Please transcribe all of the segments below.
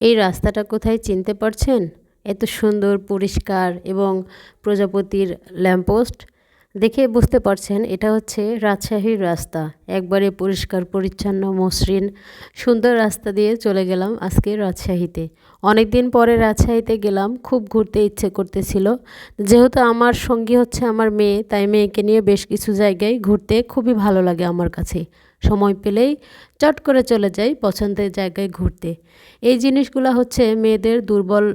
এই রাস্তাটা কোথায় চিনতে পারছেন? এত সুন্দর পরিষ্কার এবং প্রজাপতির ল্যাম্পপোস্ট দেখে বুঝতে পারছেন এটা হচ্ছে রাজশাহীর রাস্তা। একবারে পরিষ্কার পরিচ্ছন্ন মসৃণ সুন্দর রাস্তা দিয়ে চলে গেলাম আজকে রাজশাহীতে। অনেক দিন পরে রাজশাহীতে গেলাম, খুব ঘুরতে ইচ্ছে করতেছিল। যেহেতু আমার সঙ্গী হচ্ছে আমার মেয়ে, তাই মেয়েকে নিয়ে বেশ কিছু জায়গায় ঘুরতে খুবই ভালো লাগে আমার কাছে। সময় পেলেই চট করে চলে যাই পছন্দের জায়গায় ঘুরতে। এই জিনিসগুলো হচ্ছে মেয়েদের দুর্বল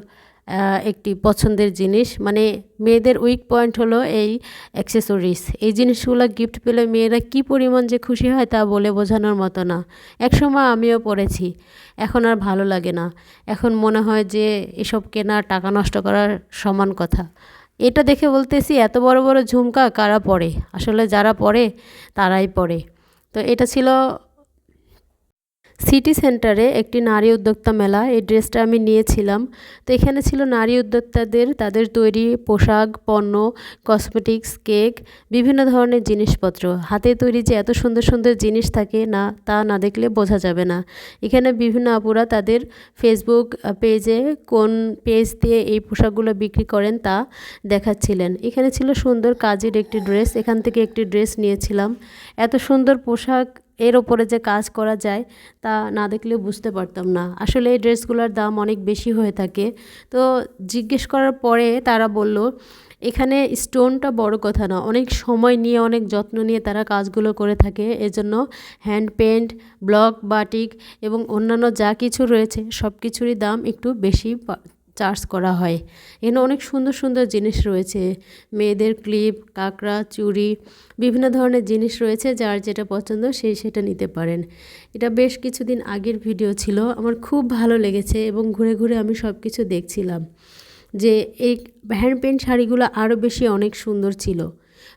একটি পছন্দের জিনিস, মানে মেয়েদের উইক পয়েন্ট হলো এই অ্যাক্সেসরিজ। এই জিনিসগুলো গিফট পেলে মেয়েরা কী পরিমাণ যে খুশি হয় তা বলে বোঝানোর মতো না। একসময় আমিও পড়েছি, এখন আর ভালো লাগে না। এখন মনে হয় যে এসব কেনা টাকা নষ্ট করার সমান কথা। এটা দেখে বলতেছি, এত বড় বড় ঝুমকা কারা পরে? আসলে যারা পরে তারাই পরে। তো এটা ছিল সিটি সেন্টারে একটি নারী উদ্যোক্তা মেলা। এই ড্রেসটা আমি নিয়েছিলাম। তো এখানে ছিল নারী উদ্যোক্তাদের তাদের তৈরি পোশাক, পণ্য, কসমেটিক্স, কেক, বিভিন্ন ধরনের জিনিসপত্র। হাতে তৈরি যে এত সুন্দর সুন্দর জিনিস থাকে না, তা না দেখলে বোঝা যাবে না। এখানে বিভিন্ন আপুরা তাদের ফেসবুক পেজে কোন পেজ দিয়ে এই পোশাকগুলো বিক্রি করেন তা দেখাচ্ছিলেন। এখানে ছিল সুন্দর কাজের একটি ড্রেস, এখান থেকে একটি ড্রেস নিয়েছিলাম। এত সুন্দর পোশাক, এর ওপরে যে কাজ করা যায় তা না দেখলে বুঝতে পারতাম না। আসলে এই ড্রেসগুলোর দাম অনেক বেশি হয়ে থাকে। তো জিজ্ঞেস করার পরে তারা বলল, এখানে স্টোনটা বড় কথা না, অনেক সময় নিয়ে অনেক যত্ন নিয়ে তারা কাজগুলো করে থাকে। এজন্য হ্যান্ড পেন্ট, ব্লক, বাটিক এবং অন্যান্য যা কিছু রয়েছে সব কিছুরই দাম একটু বেশি চার্জ করা হয়। এখানে অনেক সুন্দর সুন্দর জিনিস রয়েছে, মেয়েদের ক্লিপ, কাঁকড়া, চুড়ি, বিভিন্ন ধরনের জিনিস রয়েছে। যার যেটা পছন্দ সেটা নিতে পারেন। এটা বেশ কিছুদিন আগের ভিডিও ছিল, আমার খুব ভালো লেগেছে এবং ঘুরে ঘুরে আমি সব কিছু দেখছিলাম যে এই হ্যান্ড পেইন্ট শাড়িগুলো আরও বেশি অনেক সুন্দর ছিল।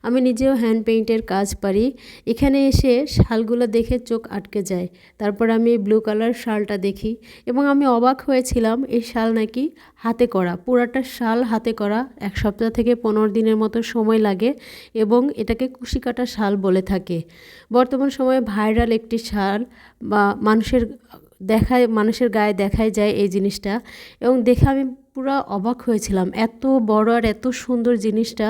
আমি নিজেও হ্যান্ড পেইন্টের কাজ পারি। এখানে এসে শালগুলো দেখে চোখ আটকে যায়। তারপর আমি ব্লু কালার শালটা দেখি এবং আমি অবাক হয়েছিলাম, এই শাল নাকি হাতে করা, পুরাটা শাল হাতে করা। 1 সপ্তাহ থেকে 15 দিনের মতো সময় লাগে এবং এটাকে কুশি কাটা শাল বলে থাকে। বর্তমান সময়ে ভাইরাল একটি শাল, বা মানুষের গায়ে দেখাই যায় এই জিনিসটা, এবং দেখে আমি পুরো অবাক হয়েছিলাম, এত বড় আর এত সুন্দর জিনিসটা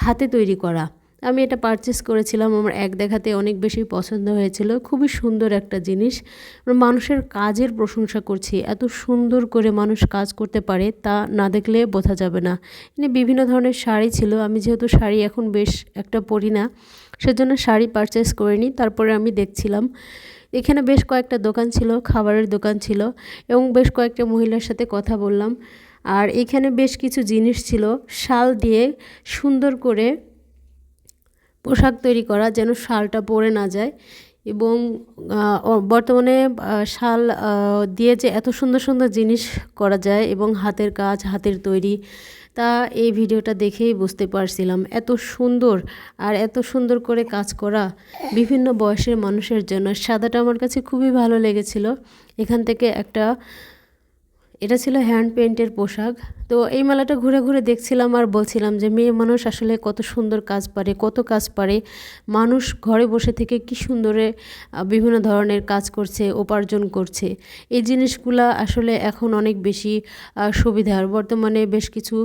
হাতে তৈরি করা। আমি এটা পারচেস করেছিলাম, আমার এক দেখাতে অনেক বেশি পছন্দ হয়েছিল। খুবই সুন্দর একটা জিনিস। মানুষের কাজের প্রশংসা করছি, এত সুন্দর করে মানুষ কাজ করতে পারে তা না দেখলে বোঝা যাবে না। এখানে বিভিন্ন ধরনের শাড়ি ছিল। আমি যেহেতু শাড়ি এখন বেশ একটা পরি না, সেজন্য শাড়ি পারচেস করিনি। তারপরে আমি দেখছিলাম, এখানে বেশ কয়েকটা দোকান ছিল, খাবারের দোকান ছিল, এবং বেশ কয়েকটা মহিলার সাথে কথা বললাম। আর এখানে বেশ কিছু জিনিস ছিল শাল দিয়ে সুন্দর করে পোশাক তৈরি করা, যেন শালটা পরে না যায়। এবং বর্তমানে শাল দিয়ে যে এত সুন্দর সুন্দর জিনিস করা যায় এবং হাতের কাজ, হাতের তৈরি, তা এই ভিডিওটা দেখেই বুঝতে পারছিলাম। এত সুন্দর আর এত সুন্দর করে কাজ করা বিভিন্ন বয়সের মানুষের জন্য। সাদাটা আমার কাছে খুবই ভালো লেগেছিল। এখান থেকে এটা ছিল হ্যান্ড পেইন্টের পোশাক। তো এই মেলাটা ঘুরে ঘুরে দেখছিলাম আর বলছিলাম যে মেয়ে মানুষ আসলে কত সুন্দর কাজ পারে, কত কাজ পারে। মানুষ ঘরে বসে থেকে কি সুন্দরে বিভিন্ন ধরনের কাজ করছে, উপার্জন করছে। এই জিনিসগুলা আসলে এখন অনেক বেশি সুবিধার। বর্তমানে বেশ কিছু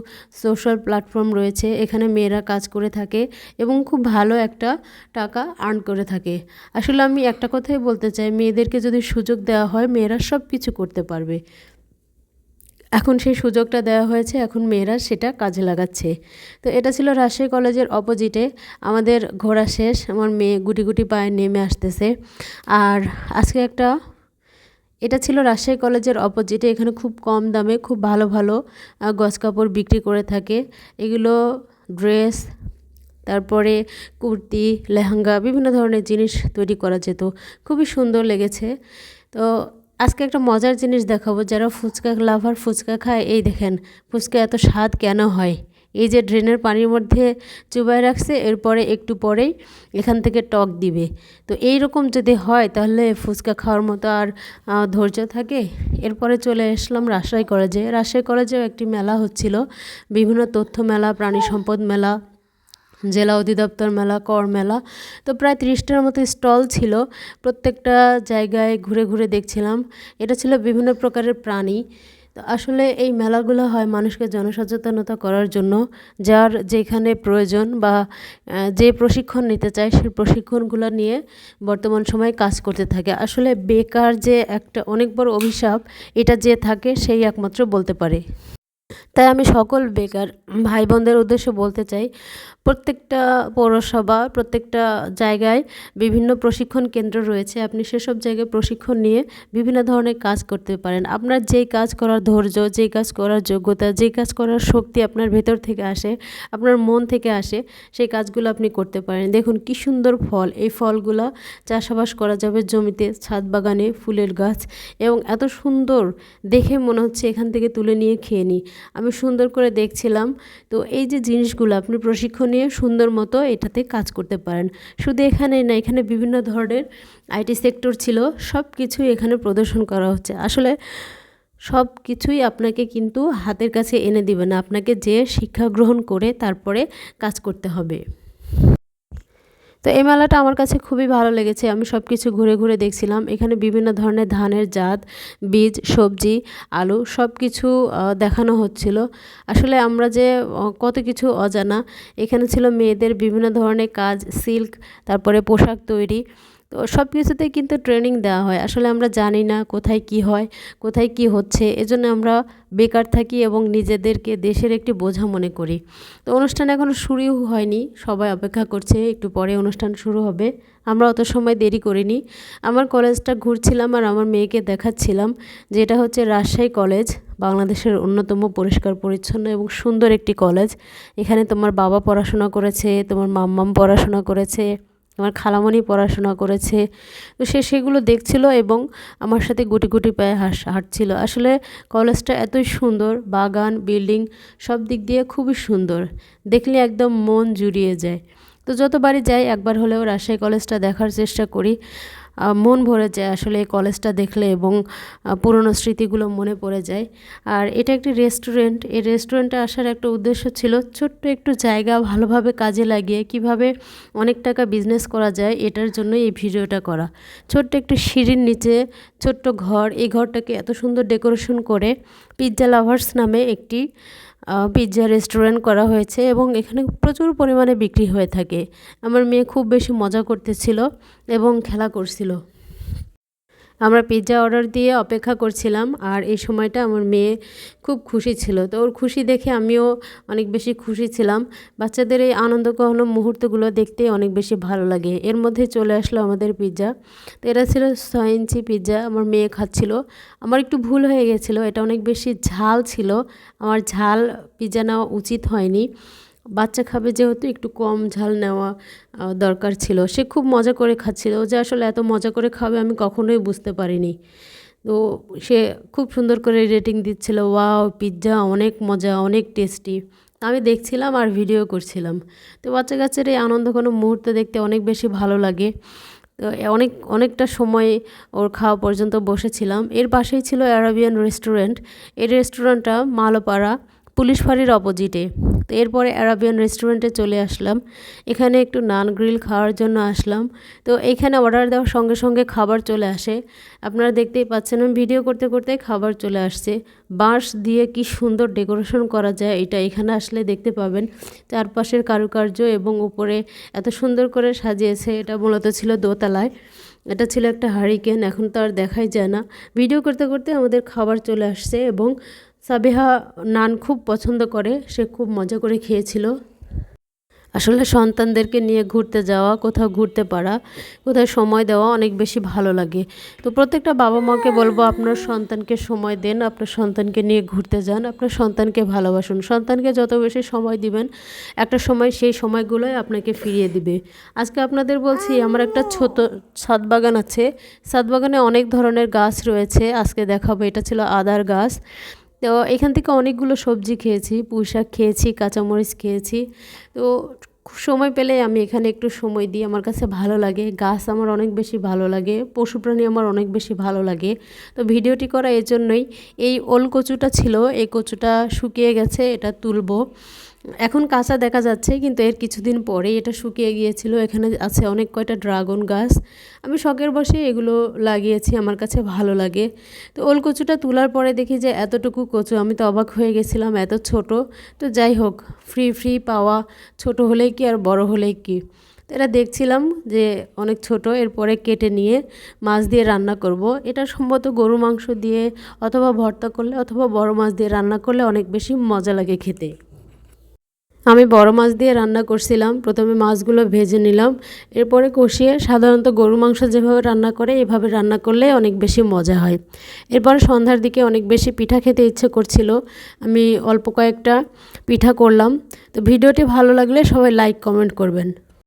সোশ্যাল প্ল্যাটফর্ম রয়েছে, এখানে মেয়েরা কাজ করে থাকে এবং খুব ভালো একটা টাকা আর্ন করে থাকে। আসলে আমি একটা কথাই বলতে চাই, মেয়েদেরকে যদি সুযোগ দেওয়া হয় মেয়েরা সব কিছু করতে পারবে। এখন সেই সুযোগটা দেওয়া হয়েছে, এখন মেয়েরা সেটা কাজে লাগাচ্ছে। তো এটা ছিল রাজশাহী কলেজের অপোজিটে। আমাদের ঘোরা শেষ, আমার মেয়ে গুটি গুটি পায়ে নেমে আসতেছে। আর আজকে এটা ছিল রাজশাহী কলেজের অপোজিটে। এখানে খুব কম দামে খুব ভালো ভালো গজ কাপড় বিক্রি করে থাকে। এগুলো ড্রেস, তারপরে কুর্তি, লেহেঙ্গা, বিভিন্ন ধরনের জিনিস তৈরি করা যেত। খুবই সুন্দর লেগেছে। তো আজকে একটা মজার জিনিস দেখাবো, যারা ফুচকা লাভার, ফুচকা খায়, এই দেখেন ফুচকা এত স্বাদ কেন হয়। এই যে ড্রেনের পানির মধ্যে চুবাই রাখছে, এরপরে একটু পরেই এখান থেকে টক দিবে। তো এই রকম যদি হয় তাহলে ফুচকা খাওয়ার মতো আর ধৈর্য থাকে? এরপরে চলে আসলাম রাজশাহী কলেজে। রাজশাহী কলেজেও একটি মেলা হচ্ছিল, বিভিন্ন তথ্য মেলা, প্রাণী সম্পদ মেলা, জেলা অধিদপ্তর মেলা, কর মেলা। তো প্রায় 30টার মতো স্টল ছিল। প্রত্যেকটা জায়গায় ঘুরে ঘুরে দেখছিলাম। এটা ছিল বিভিন্ন প্রকারের প্রাণী। তো আসলে এই মেলাগুলো হয় মানুষকে জনসচেতনতা করার জন্য, যার যেখানে প্রয়োজন বা যে প্রশিক্ষণ নিতে চায় সেই প্রশিক্ষণগুলো নিয়ে বর্তমান সময়ে কাজ করতে থাকে। আসলে বেকার যে একটা অনেক বড় অভিশাপ, এটা যে থাকে সেই একমাত্র বলতে পারে। তাই আমি সকল বেকার ভাই বোনদের উদ্দেশ্যে বলতে চাই, প্রত্যেকটা পৌরসভা, প্রত্যেকটা জায়গায় বিভিন্ন প্রশিক্ষণ কেন্দ্র রয়েছে। আপনি সেসব জায়গায় প্রশিক্ষণ নিয়ে বিভিন্ন ধরনের কাজ করতে পারেন। আপনার যেই কাজ করার ধৈর্য, যেই কাজ করার যোগ্যতা, যেই কাজ করার শক্তি আপনার ভেতর থেকে আসে, আপনার মন থেকে আসে, সেই কাজগুলো আপনি করতে পারেন। দেখুন কি সুন্দর ফল, এই ফলগুলা চাষাবাস করা যাবে জমিতে, ছাদ বাগানে, ফুলের গাছ, এবং এত সুন্দর দেখে মনে হচ্ছে এখান থেকে তুলে নিয়ে খেয়ে নিই। আমি সুন্দর করে দেখছিলাম। তো এই যে জিনিসগুলো আপনি প্রশিক্ষণ নিয়ে সুন্দর মতো এটাতে কাজ করতে পারেন। শুধু এখানেই না, এখানে বিভিন্ন ধরনের আইটি সেক্টর ছিল, সব কিছুই এখানে প্রদর্শন করা হচ্ছে। আসলে সব কিছুই আপনাকে কিন্তু হাতের কাছে এনে দিবে না, আপনাকে যে শিক্ষা গ্রহণ করে তারপরে কাজ করতে হবে। তো এই মেলাটা আমার কাছে খুবই ভালো লেগেছে। আমি সব কিছু ঘুরে ঘুরে দেখছিলাম। এখানে বিভিন্ন ধরনের ধানের জাত, বীজ, সবজি, আলু সব কিছু দেখানো হচ্ছিল। আসলে আমরা যে কত কিছু অজানা। এখানে ছিল মেয়েদের বিভিন্ন ধরনের কাজ, সিল্ক, তারপরে পোশাক তৈরি। তো সব কিছুতেই কিন্তু ট্রেনিং দেওয়া হয়। আসলে আমরা জানি না কোথায় কি হয়, কোথায় কি হচ্ছে, এজন্য আমরা বেকার থাকি এবং নিজেদেরকে দেশের একটি বোঝা মনে করি। তো অনুষ্ঠান এখনও শুরুই হয়নি, সবাই অপেক্ষা করছে, একটু পরে অনুষ্ঠান শুরু হবে। আমরা অত সময় দেরি করিনি। আমার কলেজটা ঘুরছিলাম আর আমার মেয়েকে দেখাচ্ছিলাম যে এটা হচ্ছে রাজশাহী কলেজ, বাংলাদেশের অন্যতম পরিষ্কার পরিচ্ছন্ন এবং সুন্দর একটি কলেজ। এখানে তোমার বাবা পড়াশোনা করেছে, তোমার মাম্মাম পড়াশোনা করেছে, আমার খালামণি পড়াশোনা করেছে। তো সে সেগুলো দেখছিল এবং আমার সাথে গুটি গুটি পায়ে হাঁটছিল। আসলে কলেজটা এতই সুন্দর, বাগান, বিল্ডিং সব দিক দিয়ে খুবই সুন্দর, দেখলে একদম মন জুড়িয়ে যায়। তো যতবারই যাই একবার হলেও রাজশাহী কলেজটা দেখার চেষ্টা করি। মন ভরে যায় আসলে এই কলেজটা দেখলে, এবং পুরনো স্মৃতিগুলো মনে পড়ে যায়। আর এটা একটি রেস্টুরেন্ট। এই রেস্টুরেন্টে আসার একটা উদ্দেশ্য ছিল ছোট্ট একটু জায়গা ভালোভাবে কাজে লাগিয়ে কিভাবে অনেক টাকা বিজনেস করা যায়, এটার জন্য এই ভিডিওটা করা। ছোট্ট একটু সিঁড়ির নিচে ছোট্ট ঘর, এই ঘরটাকে এত সুন্দর ডেকোরেশন করে পিৎজা লাভার্স নামে একটি পিৎজা রেস্টুরেন্ট করা হয়েছে, এবং এখানে প্রচুর পরিমাণে বিক্রি হয়ে থাকে। আমার মেয়ে খুব বেশি মজা করতেছিল এবং খেলা করছিল। আমরা পিৎজা অর্ডার দিয়ে অপেক্ষা করছিলাম, আর এই সময়টা আমার মেয়ে খুব খুশি ছিল। তো ওর খুশি দেখে আমিও অনেক বেশি খুশি ছিলাম। বাচ্চাদের এই আনন্দঘন মুহূর্তগুলো দেখতে অনেক বেশি ভালো লাগে। এর মধ্যে চলে আসলো আমাদের পিৎজা। তো এটা ছিল 6 ইঞ্চি পিৎজা, আমার মেয়ে খাচ্ছিল। আমার একটু ভুল হয়ে গেছিলো, এটা অনেক বেশি ঝাল ছিল। আমার ঝাল পিৎজা নেওয়া উচিত হয়নি। বাচ্চা খাবে যেহেতু একটু কম ঝাল নেওয়া দরকার ছিল। সে খুব মজা করে খাচ্ছিল, যে আসলে এত মজা করে খাবে আমি কখনোই বুঝতে পারিনি। তো সে খুব সুন্দর করে রেটিং দিচ্ছিল, ওয়াও পিৎজা অনেক মজা, অনেক টেস্টি। আমি দেখছিলাম আর ভিডিও করছিলাম। তো বাচ্চা কাচ্চার এই আনন্দঘন মুহূর্ত দেখতে অনেক বেশি ভালো লাগে। তো অনেকটা সময় ওর খাওয়া পর্যন্ত বসেছিলাম। এর পাশেই ছিল অ্যারাবিয়ান রেস্টুরেন্ট। এই রেস্টুরেন্টটা মালোপাড়া পুলিশ ফাঁড়ির অপোজিটে। তো এরপরে অ্যারাবিয়ান রেস্টুরেন্টে চলে আসলাম। এখানে একটু নান গ্রিল খাওয়ার জন্য আসলাম। তো এইখানে অর্ডার দেওয়ার সঙ্গে সঙ্গে খাবার চলে আসে। আপনারা দেখতেই পাচ্ছেন, আমি ভিডিও করতে করতে খাবার চলে আসছে। বাঁশ দিয়ে কি সুন্দর ডেকোরেশন করা যায়, এটা এখানে আসলে দেখতে পাবেন। চারপাশের কারুকার্য এবং উপরে এত সুন্দর করে সাজিয়েছে। এটা মূলত ছিল দোতলায়। এটা ছিল একটা হারিকেন, এখন তো আর দেখাই যায় না। ভিডিও করতে করতে আমাদের খাবার চলে আসছে, এবং সাবিহা নান খুব পছন্দ করে, সে খুব মজা করে খেয়েছিল। আসলে সন্তানদেরকে নিয়ে ঘুরতে যাওয়া, কোথাও ঘুরতে পারা, কোথাও সময় দেওয়া অনেক বেশি ভালো লাগে। তো প্রত্যেকটা বাবা মাকে বলবো, আপনার সন্তানকে সময় দেন, আপনার সন্তানকে নিয়ে ঘুরতে যান, আপনার সন্তানকে ভালোবাসুন। সন্তানকে যত বেশি সময় দিবেন, একটা সময় সেই সময়গুলোই আপনাকে ফিরিয়ে দিবে। আজকে আপনাদের বলছি, আমার একটা ছোট ছাদ বাগান আছে। ছাদ বাগানে অনেক ধরনের গাছ রয়েছে, আজকে দেখাবো। এটা ছিল আদার গাছ। তো এখান থেকে অনেকগুলো সবজি খেয়েছি, পুঁই শাক খেয়েছি, কাঁচামরিচ খেয়েছি। তো সময় পেলে আমি এখানে একটু সময় দিই, আমার কাছে ভালো লাগে। গাছ আমার অনেক বেশি ভালো লাগে, পশু প্রাণী আমার অনেক বেশি ভালো লাগে। তো ভিডিওটি করা এর জন্যই। এই ওল কচুটা ছিল, এই কচুটা শুকিয়ে গেছে, এটা তুলবো। এখন কাঁচা দেখা যাচ্ছে, কিন্তু এর কিছুদিন পরেই এটা শুকিয়ে গিয়েছিল। এখানে আছে অনেক কয়টা ড্রাগন গাছ। আমি শখের বশে এগুলো লাগিয়েছি, আমার কাছে ভালো লাগে। তো ওল কচুটা তোলার পরে দেখি যে এতটুকু কচু, আমি তো অবাক হয়ে গেছিলাম, এত ছোট। তো যাই হোক, ফ্রি পাওয়া, ছোট হলেই কি আর বড় হলেই কি। তো এটা দেখছিলাম যে অনেক ছোট, এরপরে কেটে নিয়ে মাছ দিয়ে রান্না করব। এটা সম্ভবত গরু মাংস দিয়ে অথবা ভর্তা করলে অথবা বড় মাছ দিয়ে রান্না করলে অনেক বেশি মজা লাগে খেতে। আমি বড় মাছ দিয়ে রান্না করছিলাম। প্রথমে মাছগুলো ভেজে নিলাম, এরপরে কষিয়ে, সাধারণত গরু মাংস যেভাবে রান্না করে এভাবে রান্না করলে অনেক বেশি মজা হয়। এরপর সন্ধ্যার দিকে অনেক বেশি পিঠা খেতে ইচ্ছে করছিল, আমি অল্প কয়েকটা পিঠা করলাম। তো ভিডিওটি ভালো লাগলে সবাই লাইক কমেন্ট করবেন।